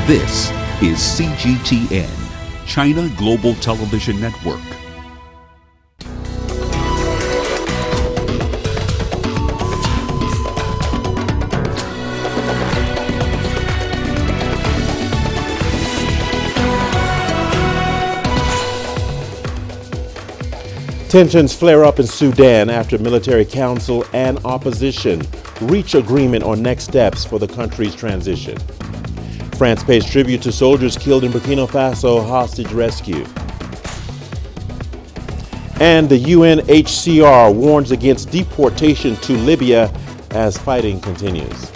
This is CGTN, China Global Television Network. Tensions flare up in Sudan after military council and opposition reach agreement on next steps for the country's transition. France pays tribute to soldiers killed in Burkina Faso hostage rescue. And the UNHCR warns against deportation to Libya as fighting continues.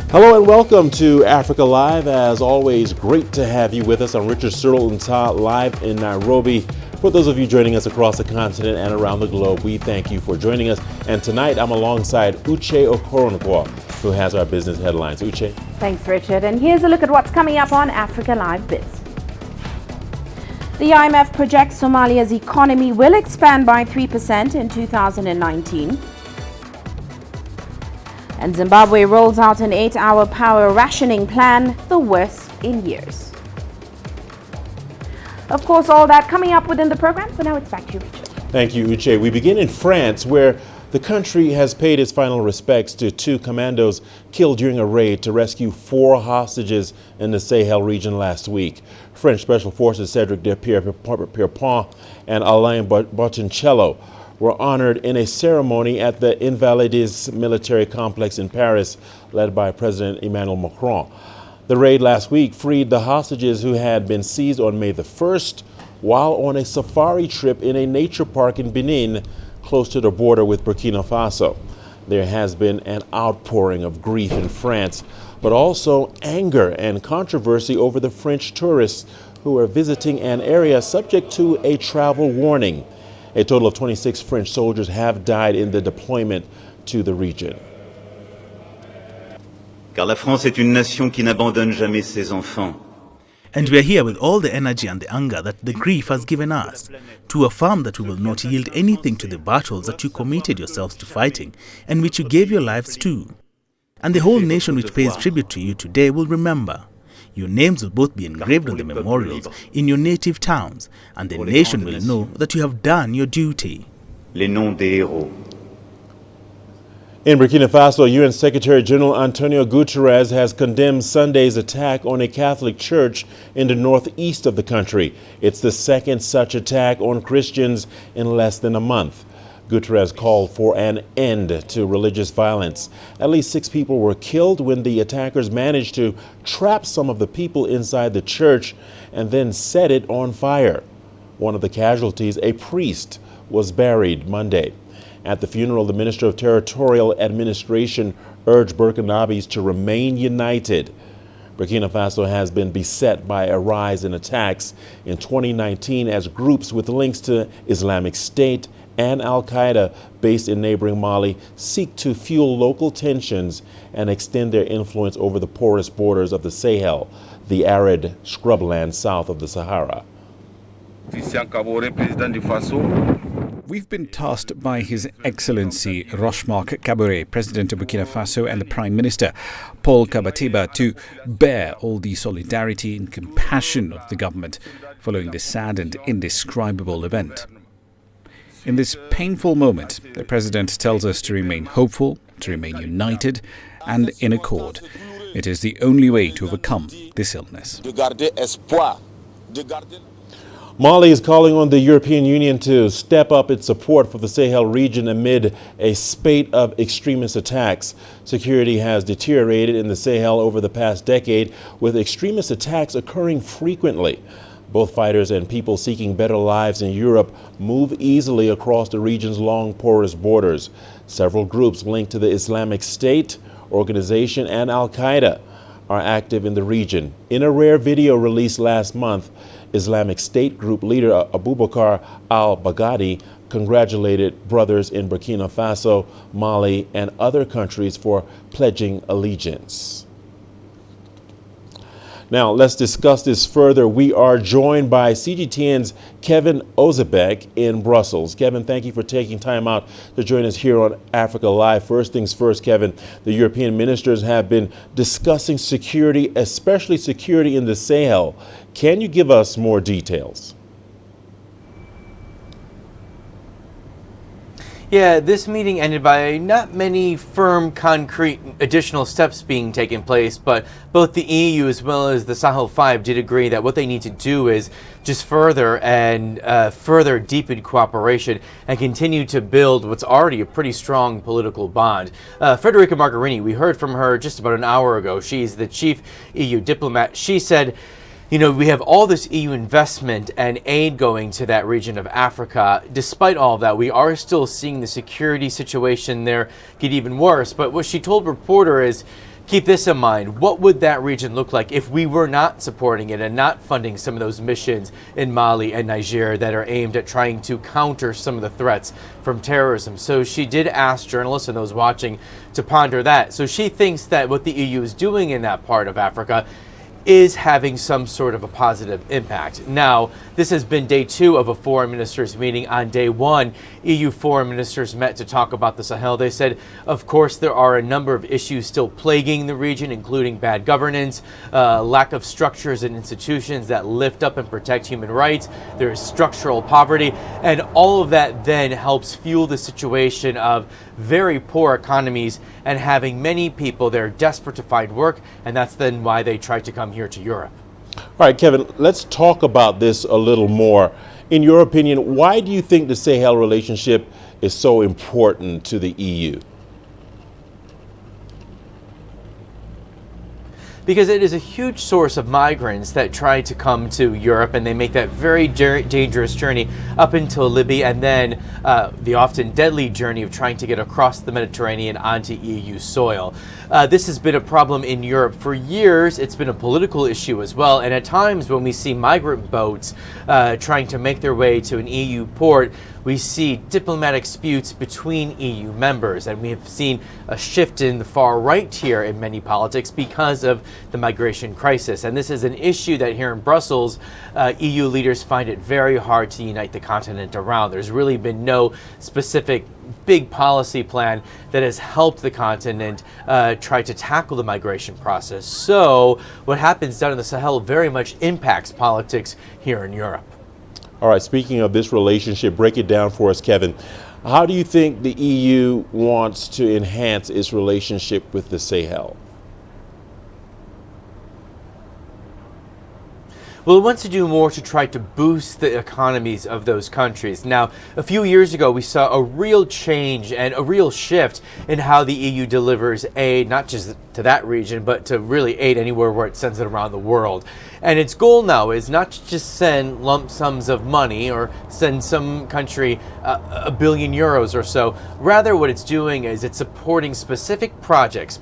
Hello and welcome to Africa Live. As always, great to have you with us. I'm Richard Searle and Todd live in Nairobi. For those of you joining us across the continent and around the globe, we thank you for joining us. And tonight I'm alongside Uche Okoronkwo, who has our business headlines. Uche. Thanks, Richard. And here's a look at what's coming up on Africa Live Biz. The IMF projects Somalia's economy will expand by 3% in 2019. And Zimbabwe rolls out an 8-hour power rationing plan, the worst in years. Of course, all that coming up within the program. For now, it's back to you, Richard. Thank you, Uche. We begin in France, where the country has paid its final respects to 2 commandos killed during a raid to rescue 4 hostages in the Sahel region last week. French Special Forces Cedric de Pierrepont and Alain Bottincello were honored in a ceremony at the Invalides military complex in Paris, led by President Emmanuel Macron. The raid last week freed the hostages who had been seized on May the 1st while on a safari trip in a nature park in Benin, close to the border with Burkina Faso. There has been an outpouring of grief in France, but also anger and controversy over the French tourists who are visiting an area subject to a travel warning. A total of 26 French soldiers have died in the deployment to the region. Car la France est une nation qui n'abandonne jamais ses enfants. And we are here with all the energy and the anger that the grief has given us, to affirm that we will not yield anything to the battles that you committed yourselves to fighting and which you gave your lives to. And the whole nation which pays tribute to you today will remember. Your names will both be engraved on the memorials in your native towns, and the nation will know that you have done your duty. Les noms des héros. In Burkina Faso, UN Secretary General Antonio Guterres has condemned Sunday's attack on a Catholic church in the northeast of the country. It's the second such attack on Christians in less than a month. Guterres called for an end to religious violence. At least 6 people were killed when the attackers managed to trap some of the people inside the church and then set it on fire. One of the casualties, a priest, was buried Monday. At the funeral, the Minister of Territorial Administration urged Burkinabes to remain united. Burkina Faso has been beset by a rise in attacks in 2019 as groups with links to Islamic State and Al-Qaeda based in neighboring Mali seek to fuel local tensions and extend their influence over the porous borders of the Sahel, the arid scrubland south of the Sahara. We've been tasked by His Excellency Roch-Marc Kaboré, President of Burkina Faso, and the Prime Minister, Paul Kabateba, to bear all the solidarity and compassion of the government following this sad and indescribable event. In this painful moment, the President tells us to remain hopeful, to remain united and in accord. It is the only way to overcome this illness. Mali is calling on the European Union to step up its support for the Sahel region amid a spate of extremist attacks. Security has deteriorated in the Sahel over the past decade, with extremist attacks occurring frequently. Both fighters and people seeking better lives in Europe move easily across the region's long, porous borders. Several groups linked to the Islamic State organization and Al-Qaeda are active in the region. In a rare video released last month, Islamic State group leader Abubakar al-Baghdadi congratulated brothers in Burkina Faso, Mali, and other countries for pledging allegiance. Now, let's discuss this further. We are joined by CGTN's Kevin Ozebek in Brussels. Kevin, thank you for taking time out to join us here on Africa Live. First things first, Kevin, the European ministers have been discussing security, especially security in the Sahel. Can you give us more details? Yeah, this meeting ended by not many firm, concrete additional steps being taken place, but both the EU as well as the Sahel 5 did agree that what they need to do is just further deepen cooperation and continue to build what's already a pretty strong political bond. Federica Mogherini, we heard from her just about an hour ago. She's the chief EU diplomat. She said, you know, we have all this EU investment and aid going to that region of Africa. Despite all of that, we are still seeing the security situation there get even worse. But what she told reporter is, keep this in mind. What would that region look like if we were not supporting it and not funding some of those missions in Mali and Niger that are aimed at trying to counter some of the threats from terrorism? So she did ask journalists and those watching to ponder that. So she thinks that what the EU is doing in that part of Africa is having some sort of a positive impact. Now, this has been day 2 of a foreign ministers meeting. On day 1, EU foreign ministers met to talk about the Sahel. They said, of course, there are a number of issues still plaguing the region, including bad governance, lack of structures and institutions that lift up and protect human rights. There is structural poverty, and all of that then helps fuel the situation of very poor economies and having many people there desperate to find work, and that's then why they tried to come here to Europe. All right, Kevin, let's talk about this a little more. In your opinion, why do you think the Sahel relationship is so important to the EU? Because it is a huge source of migrants that try to come to Europe, and they make that very dangerous journey up until Libya, and then the often deadly journey of trying to get across the Mediterranean onto EU soil. This has been a problem in Europe for years. It's been a political issue as well, and at times when we see migrant boats trying to make their way to an EU port, we see diplomatic disputes between EU members, and we have seen a shift in the far right here in many politics because of the migration crisis. And this is an issue that here in Brussels, EU leaders find it very hard to unite the continent around. There's really been no specific big policy plan that has helped the continent try to tackle the migration process. So what happens down in the Sahel very much impacts politics here in Europe. All right, speaking of this relationship, break it down for us, Kevin. How do you think the EU wants to enhance its relationship with the Sahel? Well, it wants to do more to try to boost the economies of those countries. Now, a few years ago, we saw a real change and a real shift in how the EU delivers aid, not just to that region, but to really aid anywhere where it sends it around the world. And its goal now is not to just send lump sums of money or send some country €1 billion or so. Rather, what it's doing is it's supporting specific projects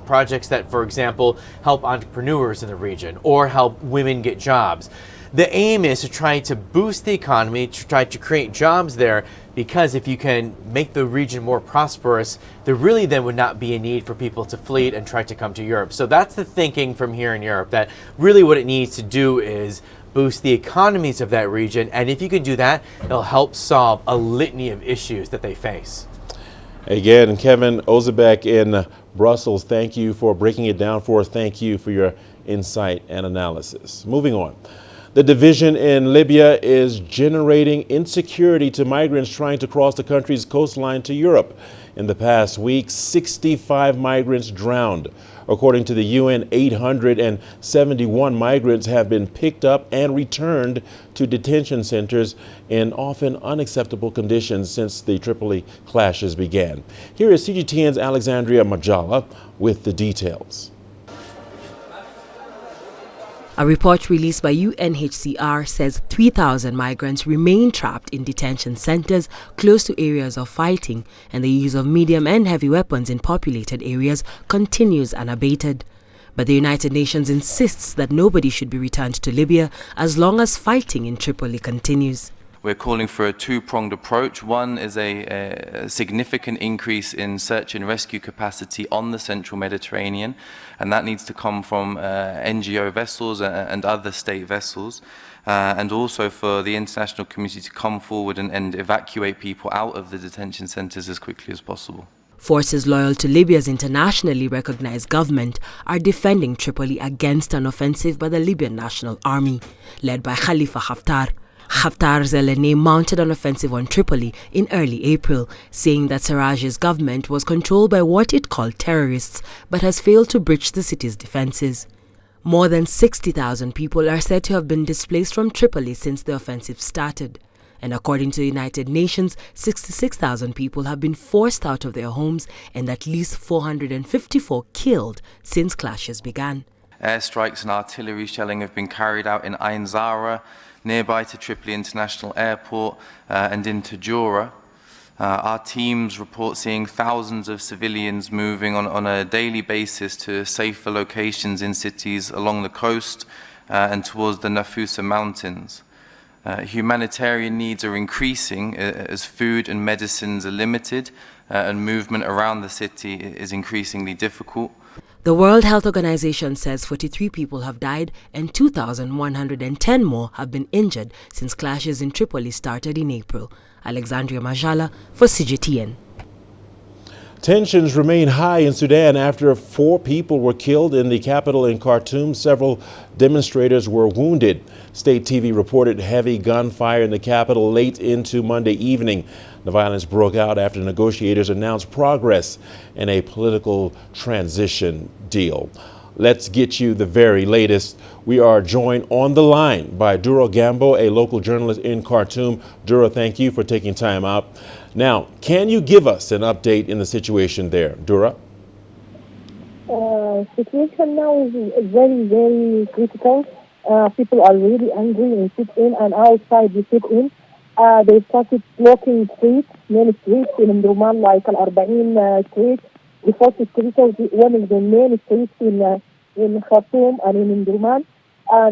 that, for example, help entrepreneurs in the region or help women get jobs. The aim is to try to boost the economy, to try to create jobs there, because if you can make the region more prosperous, there really then would not be a need for people to flee and try to come to Europe. So that's the thinking from here in Europe, that really what it needs to do is boost the economies of that region. And if you can do that, it'll help solve a litany of issues that they face. Again, Kevin Ozebek in Brussels, thank you for breaking it down for us. Thank you for your insight and analysis. Moving on. The division in Libya is generating insecurity to migrants trying to cross the country's coastline to Europe. In the past week, 65 migrants drowned. According to the UN, 871 migrants have been picked up and returned to detention centers in often unacceptable conditions since the Tripoli clashes began. Here is CGTN's Alexandria Majala with the details. A report released by UNHCR says 3,000 migrants remain trapped in detention centers close to areas of fighting, and the use of medium and heavy weapons in populated areas continues unabated. But the United Nations insists that nobody should be returned to Libya as long as fighting in Tripoli continues. We're calling for a two-pronged approach. One is a significant increase in search and rescue capacity on the central Mediterranean, and that needs to come from NGO vessels and other state vessels, and also for the international community to come forward and evacuate people out of the detention centres as quickly as possible. Forces loyal to Libya's internationally recognized government are defending Tripoli against an offensive by the Libyan National Army, led by Khalifa Haftar. Haftar's LNA mounted an offensive on Tripoli in early April, saying that Sarraj's government was controlled by what it called terrorists, but has failed to breach the city's defenses. More than 60,000 people are said to have been displaced from Tripoli since the offensive started. And according to the United Nations, 66,000 people have been forced out of their homes and at least 454 killed since clashes began. Airstrikes and artillery shelling have been carried out in Ain Zara, nearby to Tripoli International Airport, and into Jura. Our teams report seeing thousands of civilians moving on a daily basis to safer locations in cities along the coast and towards the Nafusa Mountains. Humanitarian needs are increasing as food and medicines are limited and movement around the city is increasingly difficult. The World Health Organization says 43 people have died and 2,110 more have been injured since clashes in Tripoli started in April. Alexandria Majala for CGTN. Tensions remain high in Sudan after 4 people were killed in the capital in Khartoum. Several demonstrators were wounded. State TV reported heavy gunfire in the capital late into Monday evening. The violence broke out after negotiators announced progress in a political transition deal. Let's get you the very latest. We are joined on the line by Dura Gambo, a local journalist in Khartoum. Dura, thank you for taking time out. Now, can you give us an update in the situation there, Dura? Situation now is very, very critical. People are really angry and sit in, and outside we sit in. They started blocking streets, many streets in Omdurman, like Al-Arba'in street. The first street was one of the main streets in Khartoum and in Omdurman.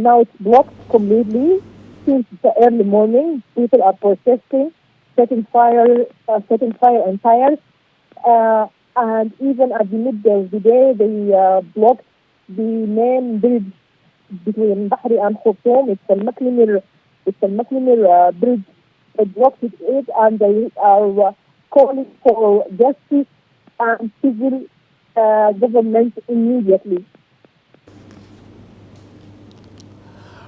Now it's blocked completely since the early morning. People are protesting, setting fire on tires, and even at the midday of the day, they blocked the main bridge between Bahri and Khartoum. It's the Maklimir bridge. They blocked it, and they are calling for justice and civil government immediately.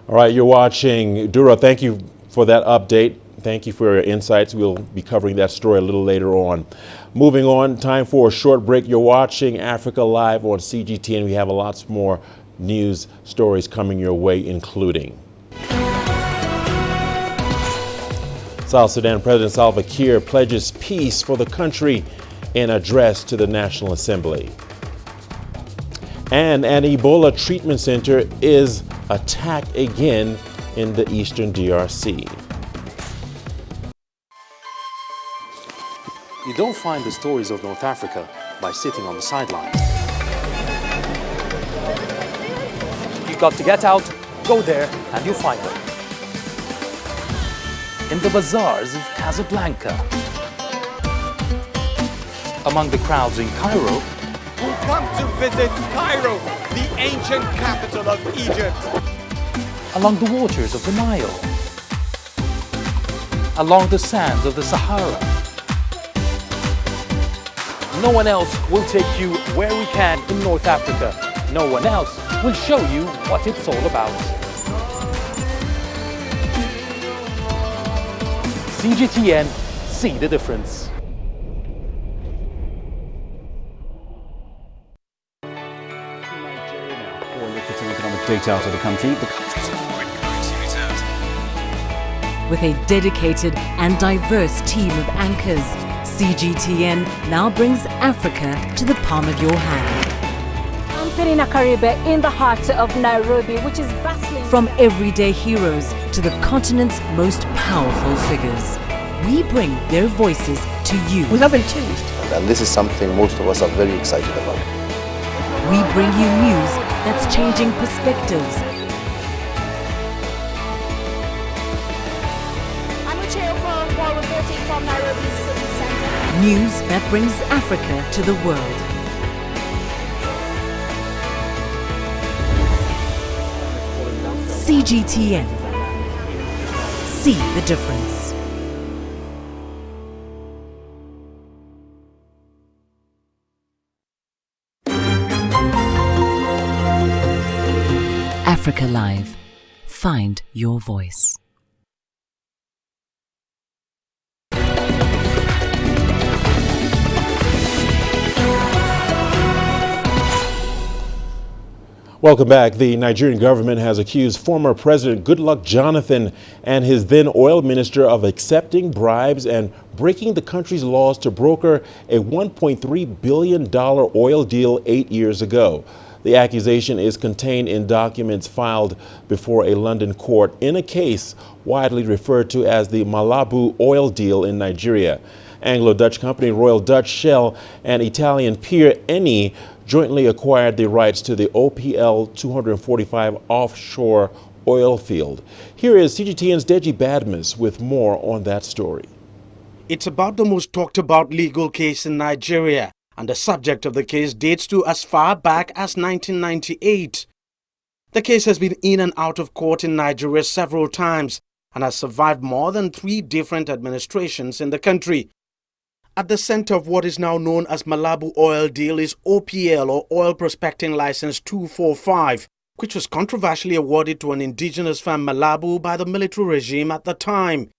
All right, you're watching. Dura, thank you for that update. Thank you for your insights. We'll be covering that story a little later on. Moving on, time for a short break. You're watching Africa Live on CGTN. We have lots more news stories coming your way, including South Sudan President Salva Kiir pledges peace for the country in address to the National Assembly. And an Ebola treatment center is attacked again in the eastern DRC. You don't find the stories of North Africa by sitting on the sidelines. You've got to get out, go there, and you'll find them. In the bazaars of Casablanca, among the crowds in Cairo, who come to visit Cairo, the ancient capital of Egypt. Along the waters of the Nile, along the sands of the Sahara. No one else will take you where we can in North Africa. No one else will show you what it's all about. CGTN, see the difference. Economic data out of the country. The country's foreign currency reserves. With a dedicated and diverse team of anchors, CGTN now brings Africa to the palm of your hand. I'm Perina Karibe in the heart of Nairobi, which is bustling. From everyday heroes to the continent's most powerful figures, we bring their voices to you. We haven't changed. And this is something most of us are very excited about. We bring you news that's changing perspectives. I'm Uche Okoronkwo reporting from Nairobi's city center. News that brings Africa to the world. CGTN. See the difference. Africa Live. Find your voice. Welcome back. The Nigerian government has accused former President Goodluck Jonathan and his then oil minister of accepting bribes and breaking the country's laws to broker a $1.3 billion oil deal 8 years ago. The accusation is contained in documents filed before a London court in a case widely referred to as the Malabu oil deal in Nigeria. Anglo-Dutch company Royal Dutch Shell and Italian peer Eni jointly acquired the rights to the OPL 245 offshore oil field. Here is CGTN's Deji Badmus with more on that story. It's about the most talked about legal case in Nigeria, and the subject of the case dates to as far back as 1998. The case has been in and out of court in Nigeria several times and has survived more than 3 different administrations in the country. At the center of what is now known as Malabu oil deal is OPL, or Oil Prospecting License 245, which was controversially awarded to an indigenous firm Malabu by the military regime at the time.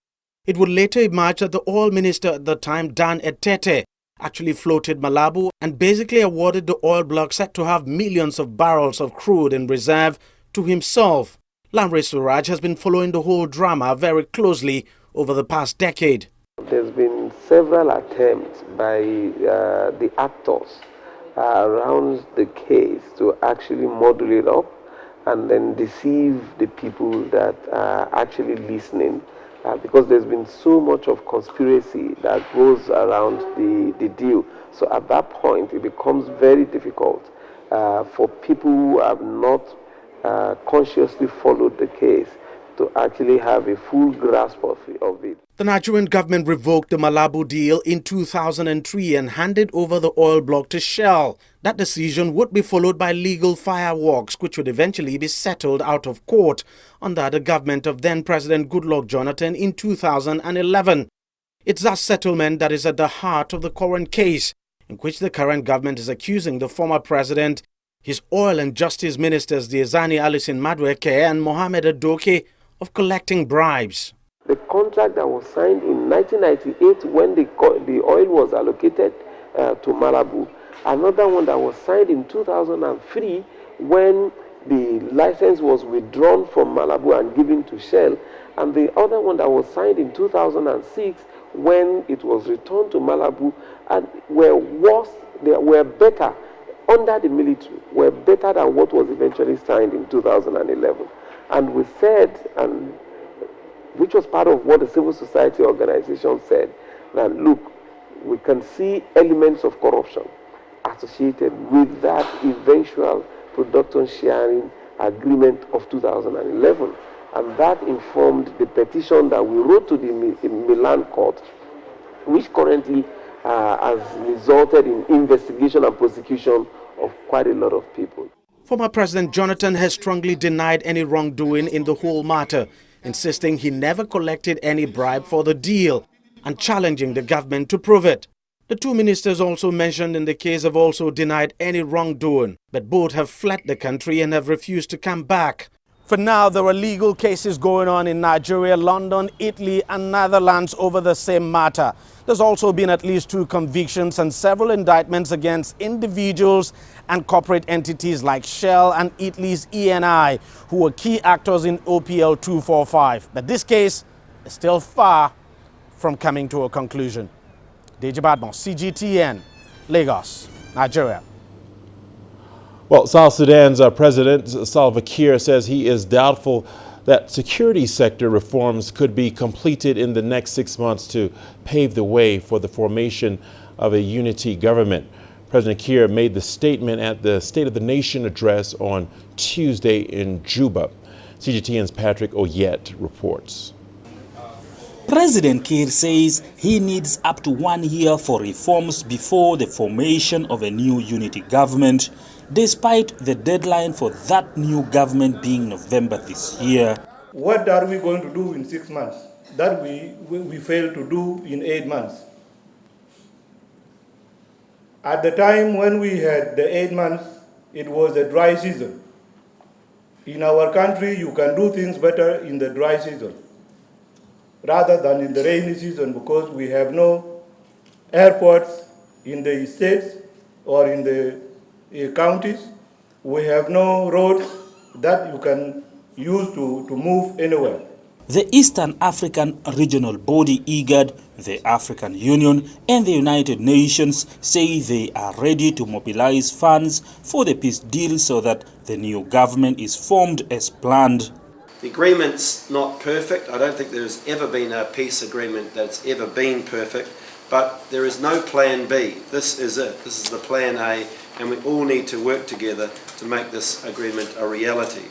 It would later emerge that the oil minister at the time, Dan Etete, actually floated Malabu and basically awarded the oil block said to have millions of barrels of crude in reserve to himself. Lamre Suraj has been following the whole drama very closely over the past decade. There's been several attempts by the actors around the case to actually model it up and then deceive the people that are actually listening, because there's been so much of conspiracy that goes around the deal. So at that point, it becomes very difficult for people who have not consciously followed the case to actually have a full grasp of it. The Nigerian government revoked the Malabu deal in 2003 and handed over the oil block to Shell. That decision would be followed by legal fireworks, which would eventually be settled out of court under the government of then-President Goodluck Jonathan in 2011. It's that settlement that is at the heart of the current case, in which the current government is accusing the former president, his oil and justice ministers Diezani Alison Madueke and Mohamed Adoke, of collecting bribes. The contract that was signed in 1998 when the oil was allocated to Malabu, another one that was signed in 2003 when the license was withdrawn from Malabu and given to Shell, and the other one that was signed in 2006 when it was returned to Malabu, and were worse, they were better under the military, were better than what was eventually signed in 2011. And we said, and which was part of what the civil society organization said, that look, we can see elements of corruption associated with that eventual production sharing agreement of 2011. And that informed the petition that we wrote to the Milan court, which currently has resulted in investigation and prosecution of quite a lot of people. Former President Jonathan has strongly denied any wrongdoing in the whole matter, insisting he never collected any bribe for the deal and challenging the government to prove it. The 2 ministers also mentioned in the case have also denied any wrongdoing, but both have fled the country and have refused to come back. For now, there are legal cases going on in Nigeria, London, Italy and Netherlands over the same matter. There's also been at least 2 convictions and several indictments against individuals and corporate entities like Shell and Italy's ENI, who were key actors in OPL 245. But this case is still far from coming to a conclusion. Deji Badmon, CGTN, Lagos, Nigeria. Well, South Sudan's President Salva Kiir says he is doubtful that security sector reforms could be completed in the next 6 months to pave the way for the formation of a unity government. President Kiir made the statement at the State of the Nation address on Tuesday in Juba. CGTN's Patrick Oyet reports. President Kiir says he needs up to 1 year for reforms before the formation of a new unity government, despite the deadline for that new government being November this year. What are we going to do in 6 months that we failed to do in 8 months? At the time when we had the 8 months, it was a dry season. In our country, you can do things better in the dry season rather than in the rainy season, because we have no airports in the states or in the counties. We have no roads that you can use to move anywhere. The Eastern African Regional Body IGAD, the African Union and the United Nations say they are ready to mobilize funds for the peace deal so that the new government is formed as planned. The agreement's not perfect. I don't think there's ever been a peace agreement that's ever been perfect, but there is no plan B. This is it. This is the plan A, and we all need to work together to make this agreement a reality.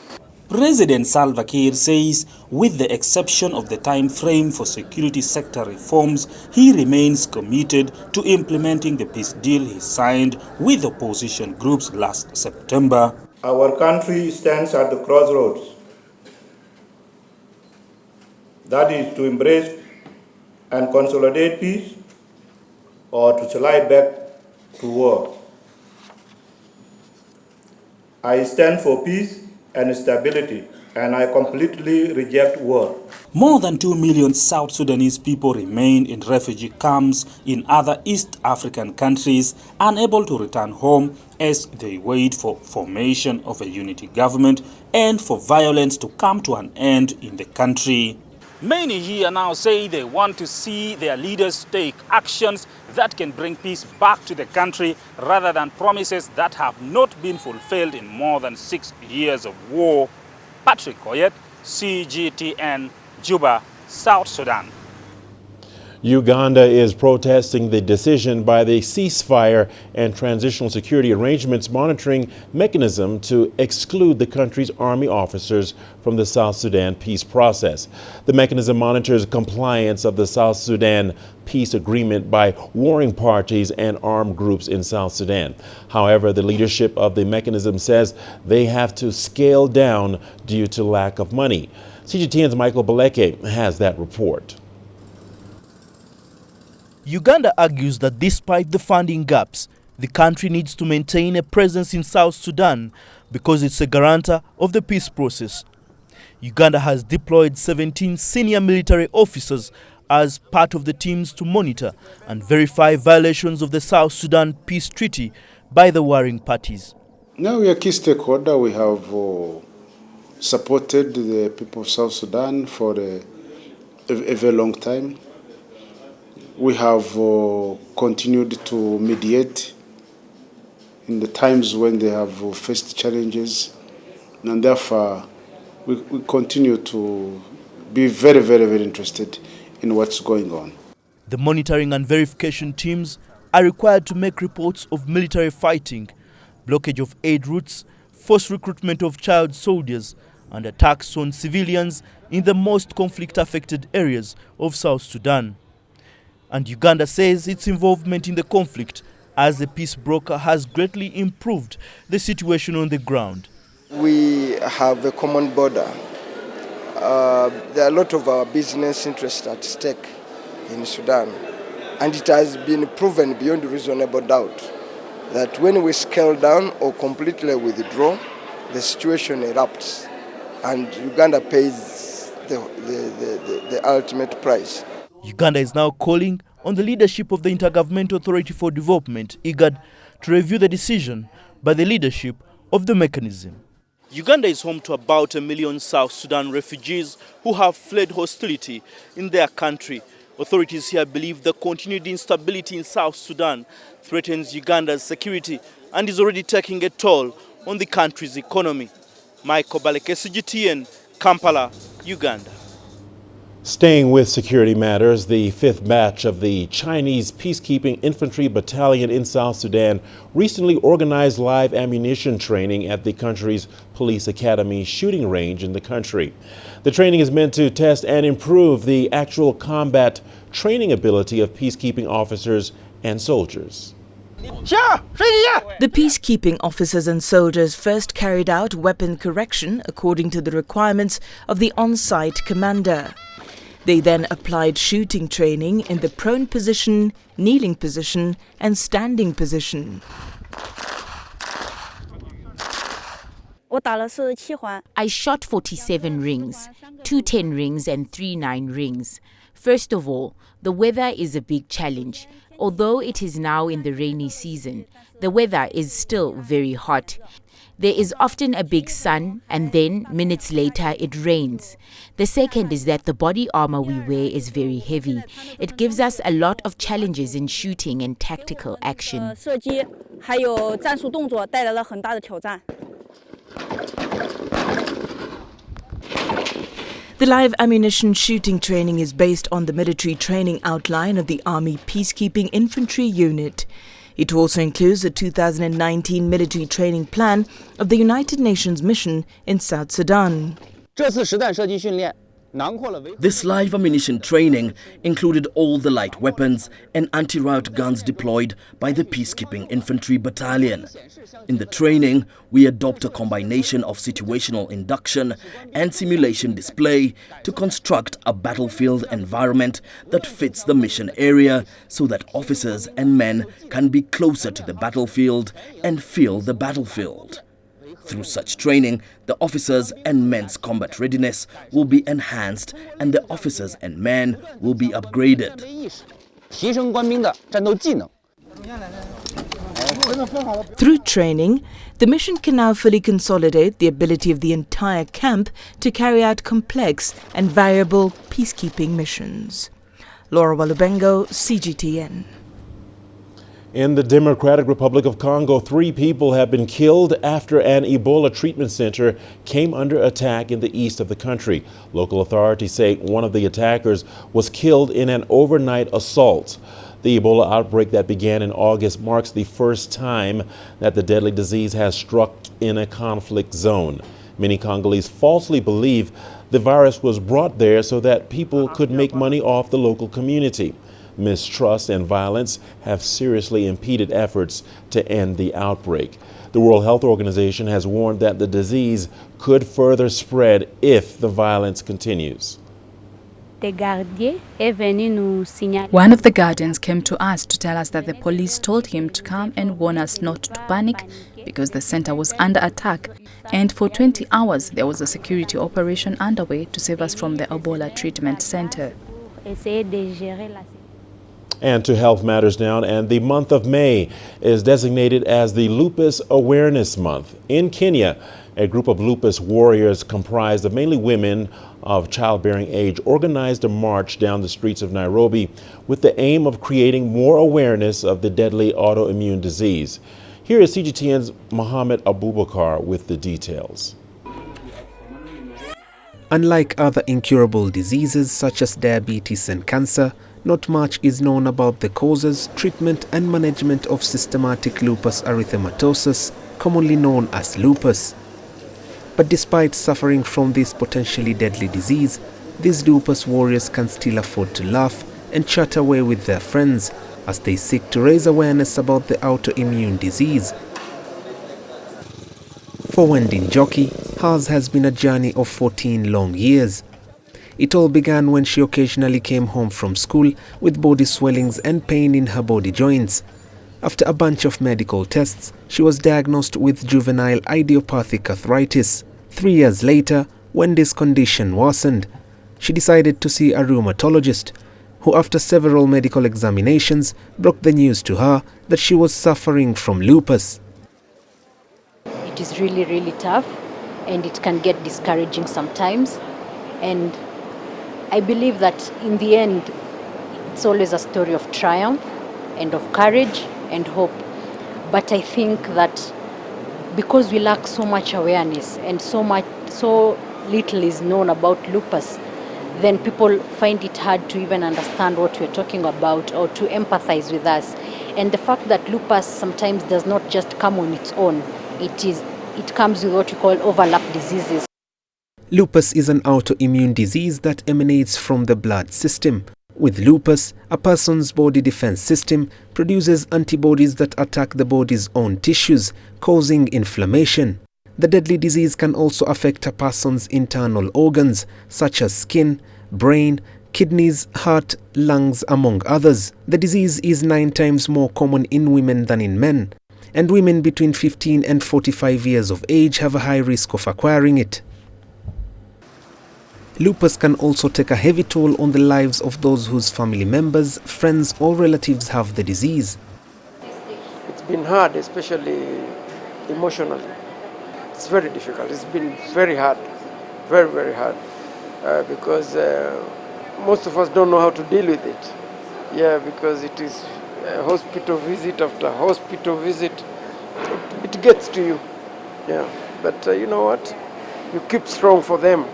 President Salva Kiir says, with the exception of the time frame for security sector reforms, he remains committed to implementing the peace deal he signed with opposition groups last September. Our country stands at the crossroads. That is to embrace and consolidate peace or to slide back to war. I stand for peace and stability, and I completely reject war. More than 2 million South Sudanese people remain in refugee camps in other East African countries, unable to return home as they wait for formation of a unity government and for violence to come to an end in the country. Many here now say they want to see their leaders take actions that can bring peace back to the country rather than promises that have not been fulfilled in more than 6 years of war. Patrick Koyet, CGTN, Juba, South Sudan. Uganda is protesting the decision by the ceasefire and transitional security arrangements monitoring mechanism to exclude the country's army officers from the South Sudan peace process. The mechanism monitors compliance of the South Sudan peace agreement by warring parties and armed groups in South Sudan. However, the leadership of the mechanism says they have to scale down due to lack of money. CGTN's Michael Baleke has that report. Uganda argues that despite the funding gaps, the country needs to maintain a presence in South Sudan because it's a guarantor of the peace process. Uganda has deployed 17 senior military officers as part of the teams to monitor and verify violations of the South Sudan peace treaty by the warring parties. Now we are key stakeholder. We have supported the people of South Sudan for a very long time. We have continued to mediate in the times when they have faced challenges, and therefore we continue to be very, very, very interested in what's going on. The monitoring and verification teams are required to make reports of military fighting, blockage of aid routes, forced recruitment of child soldiers, and attacks on civilians in the most conflict-affected areas of South Sudan. And Uganda says its involvement in the conflict as a peace broker has greatly improved the situation on the ground. We have a common border. There are a lot of our business interests at stake in Sudan. And it has been proven beyond reasonable doubt that when we scale down or completely withdraw, the situation erupts. And Uganda pays the ultimate price. Uganda is now calling on the leadership of the Intergovernmental Authority for Development, IGAD, to review the decision by the leadership of the mechanism. Uganda is home to about 1 million South Sudan refugees who have fled hostility in their country. Authorities here believe the continued instability in South Sudan threatens Uganda's security and is already taking a toll on the country's economy. Michael Baleke, CGTN, Kampala, Uganda. Staying with security matters, the 5th batch of the Chinese Peacekeeping Infantry Battalion in South Sudan recently organized live ammunition training at the country's police academy shooting range in the country. The training is meant to test and improve the actual combat training ability of peacekeeping officers and soldiers. The peacekeeping officers and soldiers first carried out weapon correction according to the requirements of the on-site commander. They then applied shooting training in the prone position, kneeling position and standing position. I shot 47 rings, 2 10 rings and 3 9 rings. First of all, the weather is a big challenge. Although it is now in the rainy season, the weather is still very hot. There is often a big sun and then minutes later it rains. The second is that the body armor we wear is very heavy. It gives us a lot of challenges in shooting and tactical action. The live ammunition shooting training is based on the military training outline of the Army Peacekeeping Infantry Unit. It also includes the 2019 military training plan of the United Nations mission in South Sudan. This live ammunition training included all the light weapons and anti-riot guns deployed by the Peacekeeping Infantry Battalion. In the training, we adopt a combination of situational induction and simulation display to construct a battlefield environment that fits the mission area so that officers and men can be closer to the battlefield and feel the battlefield. Through such training, the officers and men's combat readiness will be enhanced and the officers and men will be upgraded. Through training, the mission can now fully consolidate the ability of the entire camp to carry out complex and variable peacekeeping missions. Laura Walubengo, CGTN. In the Democratic Republic of Congo, 3 people have been killed after an Ebola treatment center came under attack in the east of the country. Local authorities say one of the attackers was killed in an overnight assault. The Ebola outbreak that began in August marks the first time that the deadly disease has struck in a conflict zone. Many Congolese falsely believe the virus was brought there so that people could make money off the local community. Mistrust and violence have seriously impeded efforts to end the outbreak. The World Health Organization has warned that the disease could further spread if the violence continues. One of the guardians came to us to tell us that the police told him to come and warn us not to panic because the center was under attack, and for 20 hours there was a security operation underway to save us from the Ebola treatment center. And to health matters now, and the month of May is designated as the Lupus Awareness Month. In Kenya, a group of lupus warriors comprised of mainly women of childbearing age organized a march down the streets of Nairobi with the aim of creating more awareness of the deadly autoimmune disease. Here is CGTN's Mohammed Abubakar with the details. Unlike other incurable diseases such as diabetes and cancer, not much is known about the causes, treatment and management of systematic lupus erythematosus, commonly known as lupus. But despite suffering from this potentially deadly disease, these lupus warriors can still afford to laugh and chat away with their friends as they seek to raise awareness about the autoimmune disease. For Wendy Njoki, hers has been a journey of 14 long years. It all began when she occasionally came home from school with body swellings and pain in her body joints. After a bunch of medical tests, she was diagnosed with juvenile idiopathic arthritis. 3 years later, when this condition worsened, she decided to see a rheumatologist, who after several medical examinations broke the news to her that she was suffering from lupus. It is really, really tough, and it can get discouraging sometimes. And I believe that in the end, it's always a story of triumph and of courage and hope. But I think that because we lack so much awareness and so little is known about lupus, then people find it hard to even understand what we're talking about or to empathize with us. And the fact that lupus sometimes does not just come on its own, it comes with what we call overlap diseases. Lupus is an autoimmune disease that emanates from the blood system. With lupus, a person's body defense system produces antibodies that attack the body's own tissues, causing inflammation. The deadly disease can also affect a person's internal organs, such as skin, brain, kidneys, heart, lungs, among others. The disease is 9 times more common in women than in men, and women between 15 and 45 years of age have a high risk of acquiring it. Lupus can also take a heavy toll on the lives of those whose family members, friends or relatives have the disease. It's been hard, especially emotionally. It's very difficult. It's been very hard, very, very hard, because most of us don't know how to deal with it. Yeah, because it is hospital visit after hospital visit. It gets to you. Yeah, but you know what? You keep strong for them.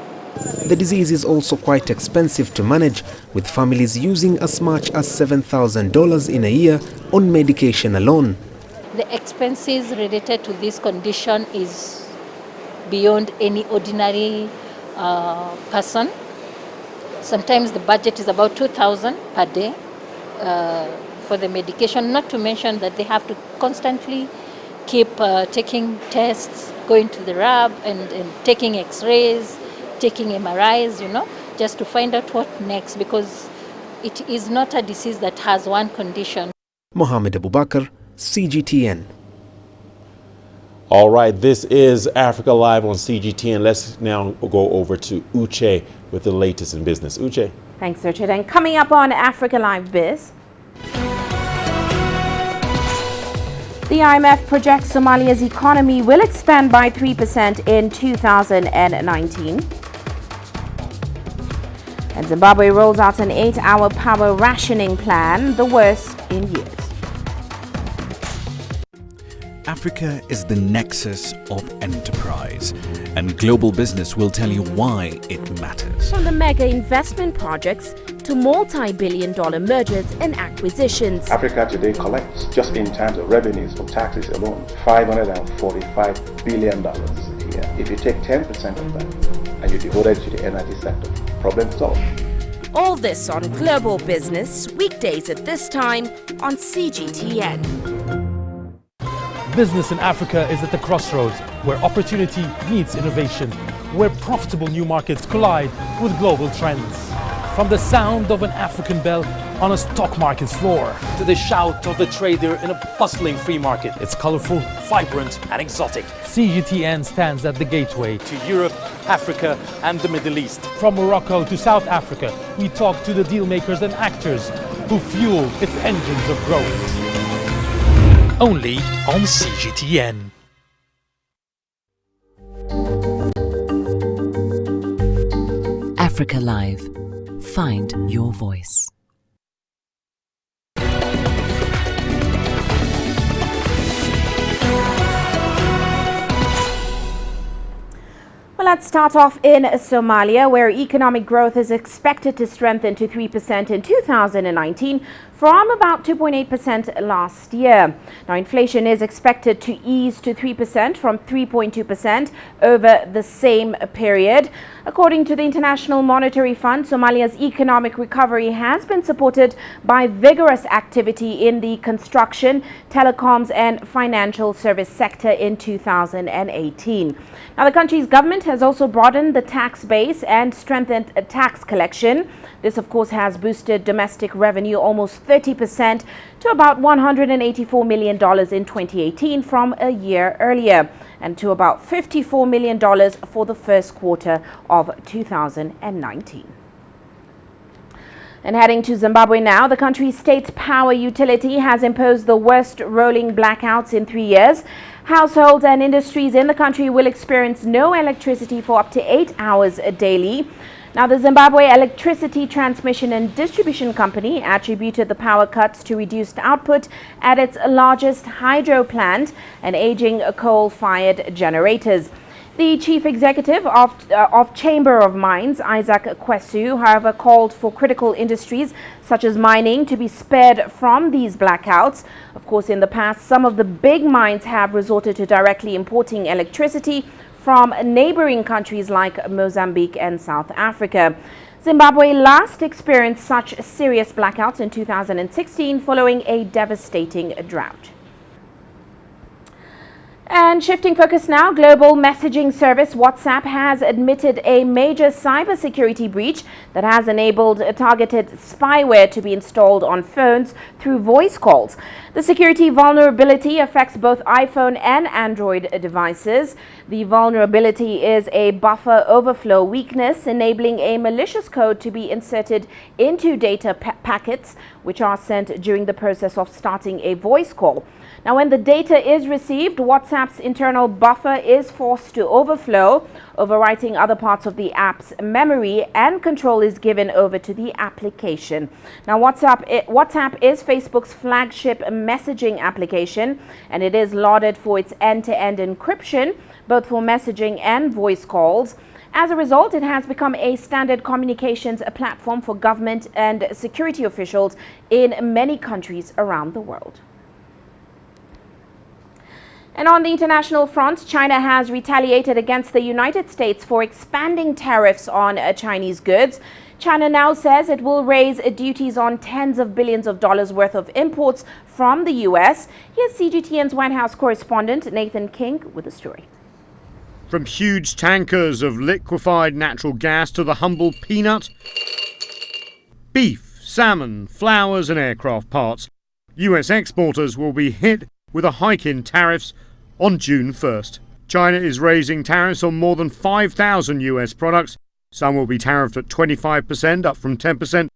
The disease is also quite expensive to manage, with families using as much as $7,000 in a year on medication alone. The expenses related to this condition is beyond any ordinary person. Sometimes the budget is about $2,000 per day for the medication, not to mention that they have to constantly keep taking tests, going to the lab and taking x-rays, taking MRIs, just to find out what next, because it is not a disease that has one condition. Mohammed Abubakar, CGTN. All right, this is Africa Live on CGTN. Let's now go over to Uche with the latest in business. Uche. Thanks, Richard. And coming up on Africa Live Biz, the IMF projects Somalia's economy will expand by 3% in 2019. And Zimbabwe rolls out an 8-hour power rationing plan, the worst in years. Africa is the nexus of enterprise, and global business will tell you why it matters. From the mega investment projects to multi-billion-dollar mergers and acquisitions. Africa today collects, just in terms of revenues from taxes alone, $545 billion a year. If you take 10% of that and you devote it to the energy sector, problem solved. All this on Global Business, weekdays at this time on CGTN. Business in Africa is at the crossroads, where opportunity meets innovation, where profitable new markets collide with global trends. From the sound of an African bell on a stock market's floor, to the shout of the trader in a bustling free market. It's colorful, vibrant, and exotic. CGTN stands at the gateway to Europe, Africa, and the Middle East. From Morocco to South Africa, we talk to the deal makers and actors who fuel its engines of growth. Only on CGTN. Africa Live. Find your voice. Well, let's start off in Somalia, where economic growth is expected to strengthen to 3% in 2019 from about 2.8% last year. Now, inflation is expected to ease to 3% from 3.2% over the same period. According to the International Monetary Fund, Somalia's economic recovery has been supported by vigorous activity in the construction, telecoms and financial service sector in 2018. Now, the country's government has also broadened the tax base and strengthened tax collection. This, of course, has boosted domestic revenue almost 30% to about $184 million in 2018 from a year earlier, and to about $54 million for the first quarter of 2019. And heading to Zimbabwe now, the country's state power utility has imposed the worst rolling blackouts in 3 years. Households and industries in the country will experience no electricity for up to 8 hours daily. Now, the Zimbabwe Electricity Transmission and Distribution Company attributed the power cuts to reduced output at its largest hydro plant and aging coal-fired generators. The chief executive of Chamber of Mines, Isaac Kwesu, however, called for critical industries such as mining to be spared from these blackouts. Of course, in the past, some of the big mines have resorted to directly importing electricity from neighboring countries like Mozambique and South Africa. Zimbabwe last experienced such serious blackouts in 2016 following a devastating drought. And shifting focus now, global messaging service WhatsApp has admitted a major cybersecurity breach that has enabled targeted spyware to be installed on phones through voice calls. The security vulnerability affects both iPhone and Android devices. The vulnerability is a buffer overflow weakness, enabling a malicious code to be inserted into data packets, which are sent during the process of starting a voice call. Now, when the data is received, WhatsApp's internal buffer is forced to overflow, overwriting other parts of the app's memory, and control is given over to the application. Now, WhatsApp is Facebook's flagship messaging application, and it is lauded for its end-to-end encryption, both for messaging and voice calls. As a result, it has become a standard communications platform for government and security officials in many countries around the world. And on the international front, China has retaliated against the United States for expanding tariffs on Chinese goods. China now says it will raise duties on tens of billions of dollars worth of imports from the U.S. Here's CGTN's White House correspondent Nathan King with the story. From huge tankers of liquefied natural gas to the humble peanut, beef, salmon, flowers and aircraft parts, U.S. exporters will be hit with a hike in tariffs on June 1st. China is raising tariffs on more than 5,000 US products. Some will be tariffed at 25%, up from 10%.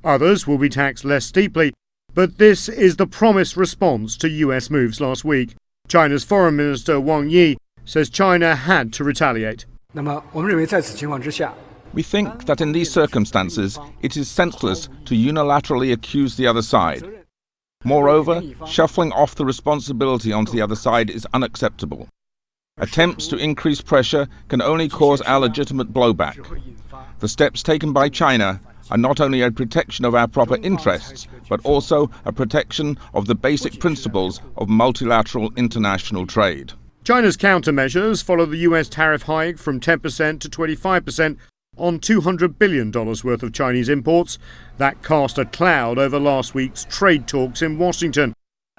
Others will be taxed less steeply. But this is the promised response to US moves last week. China's Foreign Minister Wang Yi says China had to retaliate. We think that in these circumstances, it is senseless to unilaterally accuse the other side. Moreover, shuffling off the responsibility onto the other side is unacceptable. Attempts to increase pressure can only cause our legitimate blowback. The steps taken by China are not only a protection of our proper interests, but also a protection of the basic principles of multilateral international trade. China's countermeasures follow the US tariff hike from 10% to 25% on $200 billion worth of Chinese imports. That cast a cloud over last week's trade talks in Washington.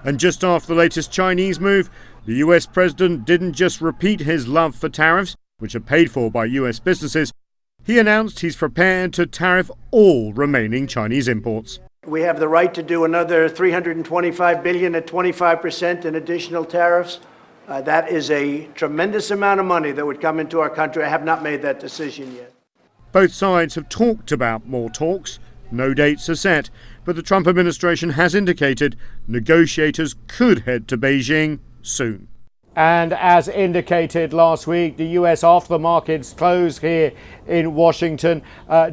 And just after the latest Chinese move, the US president didn't just repeat his love for tariffs, which are paid for by US businesses. He announced he's prepared to tariff all remaining Chinese imports. We have the right to do another $325 billion at 25% in additional tariffs. That is a tremendous amount of money that would come into our country. I have not made that decision yet. Both sides have talked about more talks. No dates are set, but the Trump administration has indicated negotiators could head to Beijing soon. And as indicated last week, the US, after the markets closed here in Washington,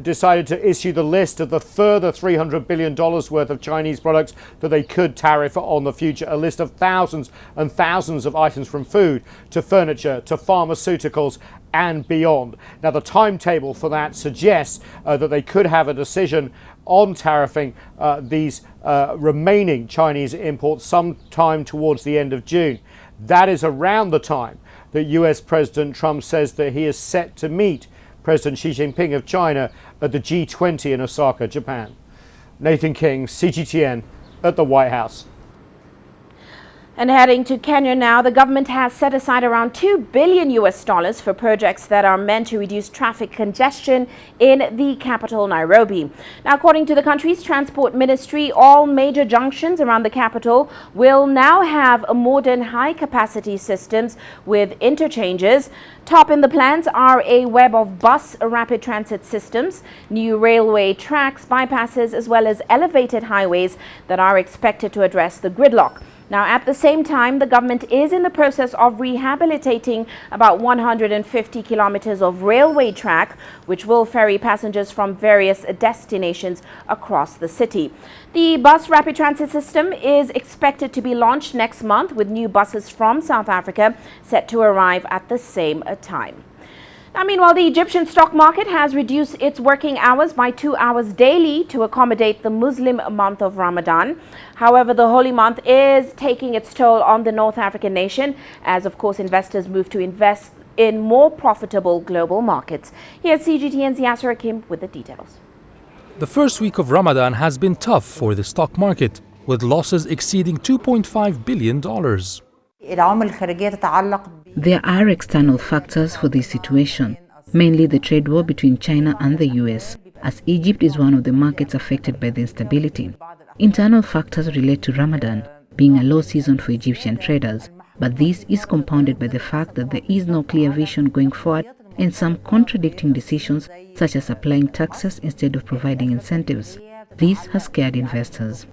decided to issue the list of the further $300 billion worth of Chinese products that they could tariff on the future. A list of thousands and thousands of items from food to furniture to pharmaceuticals and beyond. Now, the timetable for that suggests that they could have a decision on tariffing these remaining Chinese imports sometime towards the end of June. That is around the time that US President Trump says that he is set to meet President Xi Jinping of China at the G20 in Osaka, Japan. Nathan King, CGTN at the White House. And heading to Kenya now, the government has set aside around $2 billion for projects that are meant to reduce traffic congestion in the capital, Nairobi. Now, according to the country's transport ministry, all major junctions around the capital will now have modern high-capacity systems with interchanges. Top in the plans are a web of bus rapid transit systems, new railway tracks, bypasses, as well as elevated highways that are expected to address the gridlock. Now, at the same time, the government is in the process of rehabilitating about 150 kilometers of railway track, which will ferry passengers from various destinations across the city. The bus rapid transit system is expected to be launched next month, with new buses from South Africa set to arrive at the same time. Now, meanwhile, the Egyptian stock market has reduced its working hours by 2 hours daily to accommodate the Muslim month of Ramadan. However, the holy month is taking its toll on the North African nation as, of course, investors move to invest in more profitable global markets. Here's CGTN's Yasser Hakim with the details. The first week of Ramadan has been tough for the stock market, with losses exceeding $2.5 billion. There are external factors for this situation, mainly the trade war between China and the US, as Egypt is one of the markets affected by the instability. Internal factors relate to Ramadan, being a low season for Egyptian traders, but this is compounded by the fact that there is no clear vision going forward and some contradicting decisions, such as applying taxes instead of providing incentives. This has scared investors.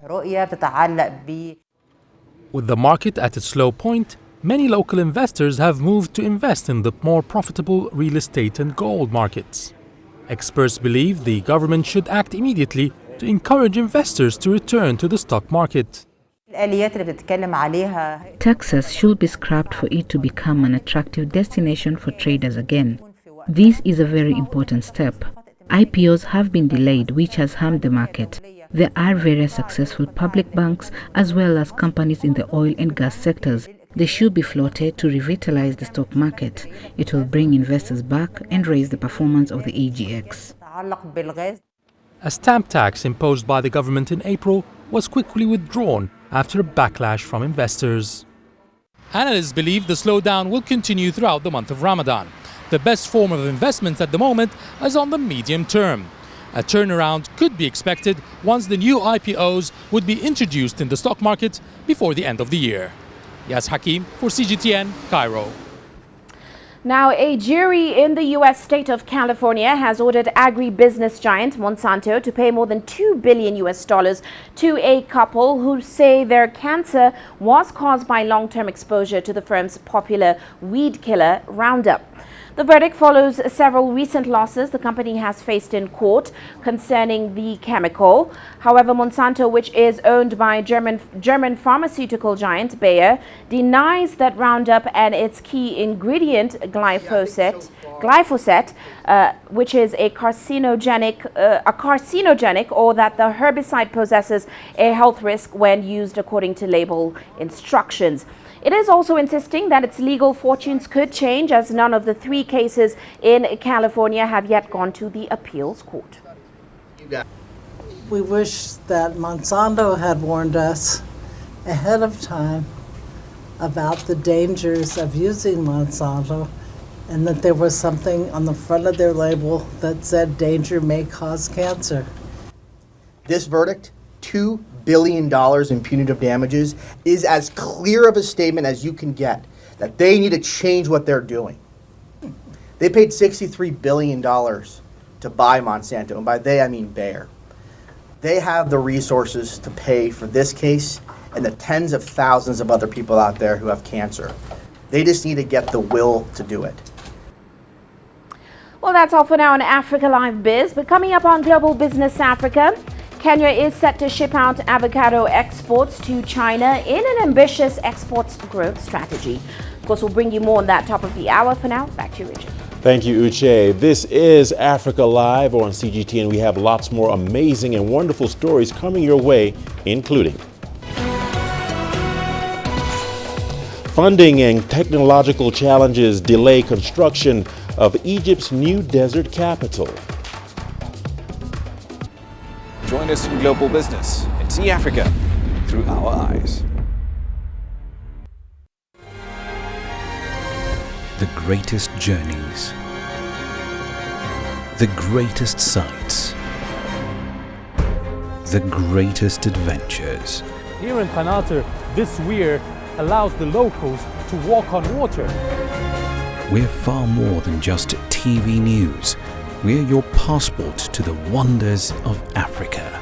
With the market at its low point, many local investors have moved to invest in the more profitable real estate and gold markets. Experts believe the government should act immediately to encourage investors to return to the stock market. Taxes should be scrapped for it to become an attractive destination for traders again. This is a very important step. IPOs have been delayed, which has harmed the market. There are various successful public banks as well as companies in the oil and gas sectors. They should be floated to revitalize the stock market. It will bring investors back and raise the performance of the AGX. A stamp tax imposed by the government in April was quickly withdrawn after a backlash from investors. Analysts believe the slowdown will continue throughout the month of Ramadan. The best form of investment at the moment is on the medium term. A turnaround could be expected once the new IPOs would be introduced in the stock market before the end of the year. Yas Hakim for CGTN, Cairo. Now, a jury in the U.S. state of California has ordered agribusiness giant Monsanto to pay more than $2 billion to a couple who say their cancer was caused by long-term exposure to the firm's popular weed killer Roundup. The verdict follows several recent losses the company has faced in court concerning the chemical. However, Monsanto, which is owned by German pharmaceutical giant Bayer, denies that Roundup and its key ingredient glyphosate, which is a carcinogenic, or that the herbicide possesses a health risk when used according to label instructions. It is also insisting that its legal fortunes could change, as none of the 3 cases in California have yet gone to the appeals court. We wish that Monsanto had warned us ahead of time about the dangers of using Monsanto, and that there was something on the front of their label that said danger may cause cancer. This verdict, $2 billion in punitive damages, is as clear of a statement as you can get that they need to change what they're doing. They paid $63 billion to buy Monsanto, and by they I mean Bayer. They have the resources to pay for this case and the tens of thousands of other people out there who have cancer. They just need to get the will to do it. Well, that's all for now on Africa Live Biz. But coming up on Global Business Africa, Kenya is set to ship out avocado exports to China in an ambitious exports growth strategy. Of course, we'll bring you more on that top of the hour. For now, back to you, Richard. Thank you, Uche. This is Africa Live on CGTN. We have lots more amazing and wonderful stories coming your way, including funding and technological challenges delay construction of Egypt's new desert capital. Join us in Global Business and see Africa through our eyes. The greatest journeys, the greatest sights, the greatest adventures. Here in Qanater, this weir allows the locals to walk on water. We're far more than just TV news. We're your passport to the wonders of Africa.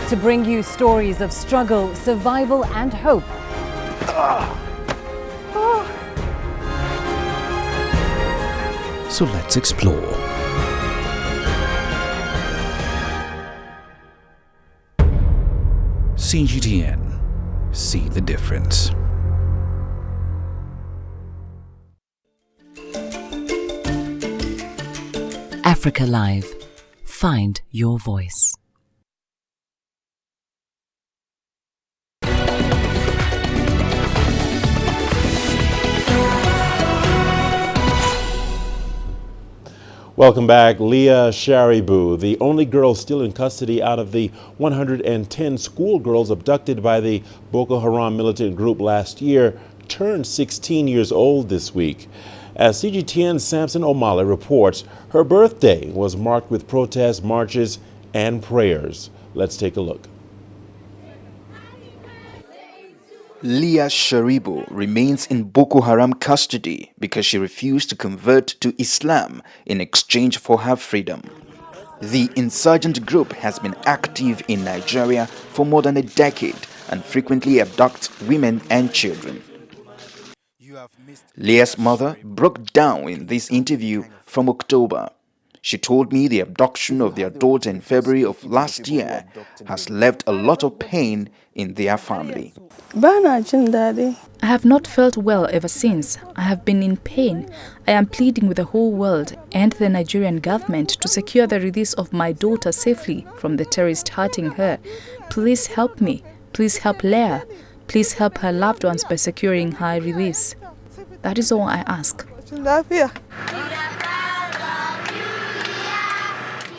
to bring you stories of struggle, survival and hope. So let's explore. CGTN. See the difference. Africa Live. Find your voice. Welcome back. Leah Sharibu, the only girl still in custody out of the 110 schoolgirls abducted by the Boko Haram militant group last year, turned 16 years old this week. As CGTN's Samson Omale reports, her birthday was marked with protests, marches, and prayers. Let's take a look. Leah Sharibu remains in Boko Haram custody because she refused to convert to Islam in exchange for her freedom. The insurgent group has been active in Nigeria for more than a decade and frequently abducts women and children. Leah's mother broke down in this interview from October. She told me the abduction of their daughter in February of last year has left a lot of pain in their family. I have not felt well ever since. I have been in pain. I am pleading with the whole world and the Nigerian government to secure the release of my daughter safely from the terrorists hurting her. Please help me. Please help Leah. Please help her loved ones by securing her release. That is all I ask.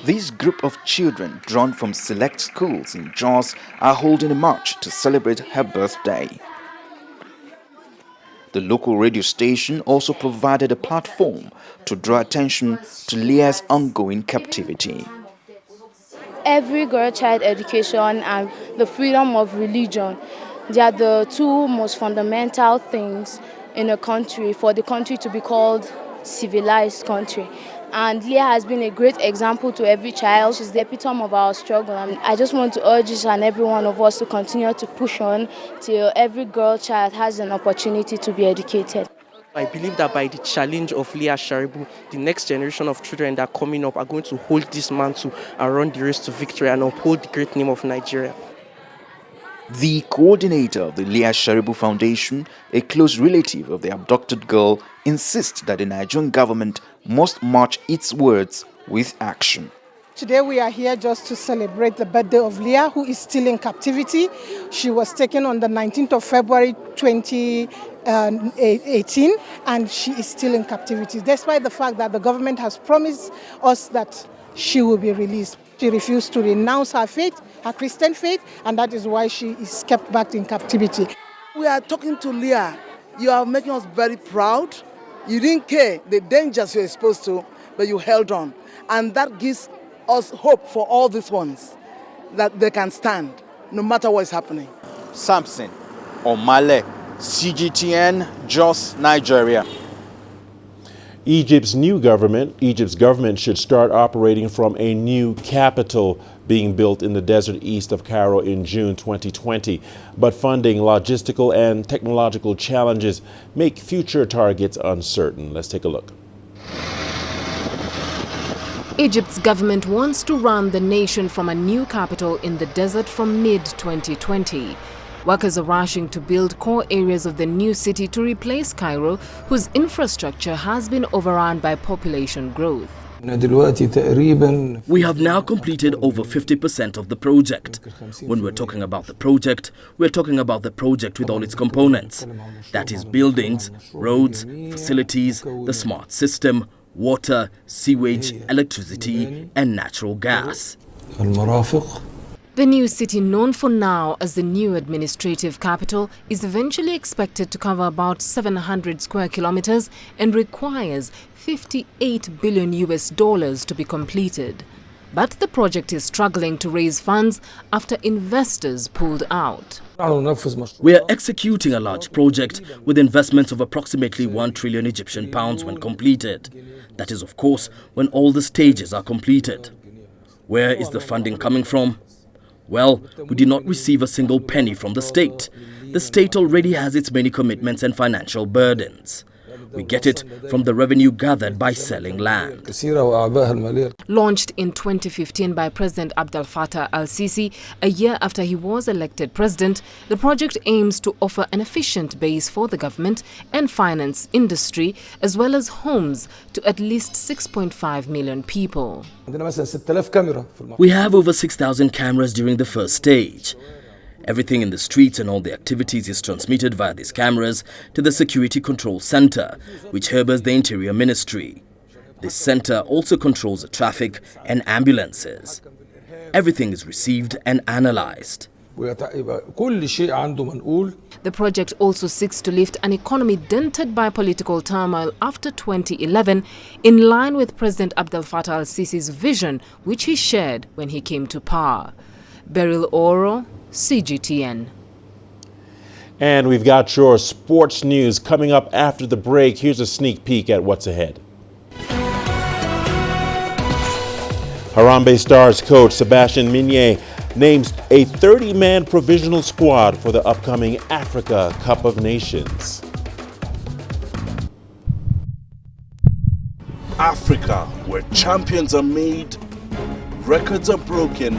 This group of children drawn from select schools in Jos are holding a march to celebrate her birthday. The local radio station also provided a platform to draw attention to Leah's ongoing captivity. Every girl child education and the freedom of religion, they are the two most fundamental things in a country for the country to be called civilized country. And Leah has been a great example to every child. She's the epitome of our struggle. And I just want to urge each and every one of us to continue to push on till every girl child has an opportunity to be educated. I believe that by the challenge of Leah Sharibu, the next generation of children that are coming up are going to hold this mantle and run the race to victory and uphold the great name of Nigeria. The coordinator of the Leah Sharibu Foundation, a close relative of the abducted girl, insists that the Nigerian government must match its words with action. Today we are here just to celebrate the birthday of Leah, who is still in captivity. She was taken on the 19th of February 2018, and she is still in captivity, despite the fact that the government has promised us that she will be released. She refused to renounce her faith, her Christian faith, and that is why she is kept back in captivity. We are talking to Leah. You are making us very proud. You didn't care the dangers you were exposed to, but you held on. And that gives us hope for all these ones, that they can stand, no matter what is happening. Samson Omale, CGTN, Jos, Nigeria. Egypt's government should start operating from a new capital being built in the desert east of Cairo in June 2020. But funding, logistical and technological challenges make future targets uncertain. Let's take a look. Egypt's government wants to run the nation from a new capital in the desert from mid-2020. Workers are rushing to build core areas of the new city to replace Cairo, whose infrastructure has been overrun by population growth. We have now completed over 50% of the project. When we're talking about the project, we're talking about the project with all its components. That is buildings, roads, facilities, the smart system, water, sewage, electricity, and natural gas. The new city, known for now as the new administrative capital, is eventually expected to cover about 700 square kilometers and requires $58 billion to be completed. But the project is struggling to raise funds after investors pulled out. We are executing a large project with investments of approximately 1 trillion Egyptian pounds when completed. That is, of course, when all the stages are completed. Where is the funding coming from? Well, we did not receive a single penny from the state. The state already has its many commitments and financial burdens. We get it from the revenue gathered by selling land. Launched in 2015 by President Abdel Fattah al-Sisi, a year after he was elected president, the project aims to offer an efficient base for the government and finance industry, as well as homes to at least 6.5 million people. We have over 6,000 cameras during the first stage. Everything in the streets and all the activities is transmitted via these cameras to the Security Control Center, which harbors the Interior Ministry. This center also controls the traffic and ambulances. Everything is received and analyzed. The project also seeks to lift an economy dented by political turmoil after 2011, in line with President Abdel Fattah al-Sisi's vision, which he shared when he came to power. Beryl Oro, CGTN. And we've got your sports news coming up after the break. Here's a sneak peek at what's ahead. Harambee Stars coach Sebastian Migné names a 30-man provisional squad for the upcoming Africa Cup of Nations. Africa, where champions are made, records are broken,